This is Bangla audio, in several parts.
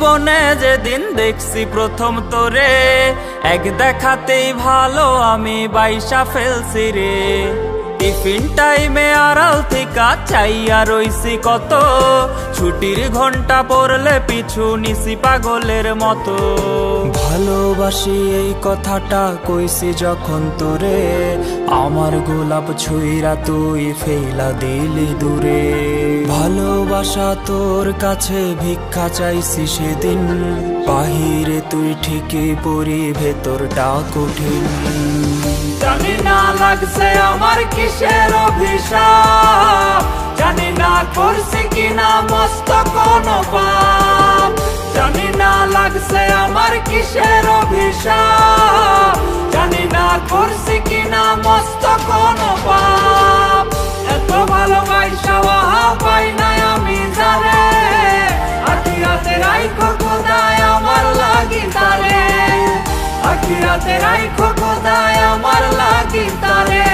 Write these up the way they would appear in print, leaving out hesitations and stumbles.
জীবনে যেদিন দেখছি প্রথম তোরে, এক দেখাতেই ভালো আমি বাইসা ফেলছি রে। টিফিন টাইমে আড়াল থেকে চাইয়া রইছি কত, ছুটির ঘন্টা পড়লে পিছু নিছি পাগলের মতো। ভালোবাসি এই কথাটা কইছি যখন তোরে, আমার গোলাপ ছুঁইরা তুই ফেলা দিলি দূরে। ভালোবাসা তোর কাছে ভিক্ষা চাইছি সেদিন, বাহিরে তুই ঠিকই পরি ভেতরটা কঠিন। জানি না লাগছে আমার কিসের অভিশাপ, জানি না করছি কিনা মস্ত কোনো পাপ। জানি না লাগছে আমার কিসের অভিশাপ, জানি না করছি কিনা মস্ত কোনো পাপ। এত ভালোবাসা পাই নাই আমি জানে, আখিরাতে রাইখো খোদায় আমার লাগি তারে, আখিরাতে রাইখো খোদায় আমার লাগি তারে।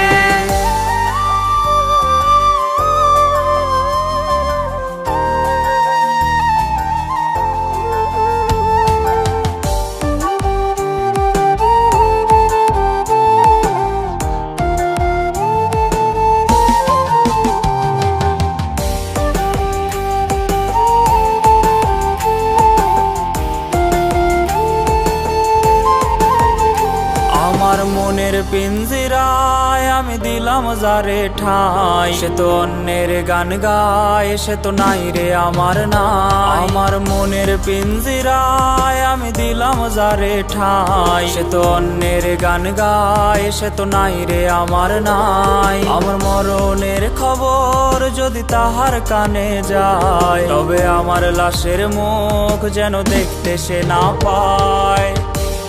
আমার মনের পিঞ্জিরায় আমি দিলাম যারে ঠাই, সে তো অন্যের গান গায়, সে তো নাই রে আমার নাই। আমার মনের পিঞ্জিরায় আমি দিলাম যারে ঠাই, সে তো অন্যের গান গায়, সে তো নাই রে আমার নাই। আমার মরণের খবর যদি তাহার কানে যায়, তবে আমার লাশের মুখ যেন দেখতে সে না পায়।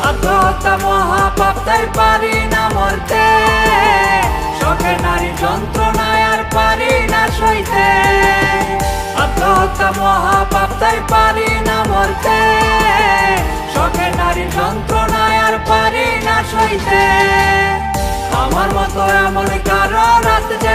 আত্মহত্যা মহাপাপ তাই পারি না মরতে, শখে নারী যন্ত্রণায় আর পারি না সইতে। আত্মহত্যা মহাপাপ তাই পারি না মরতে, শখে নারী যন্ত্রণায় আর পারি না সইতে। আমার মতো এমন কারো রাত যে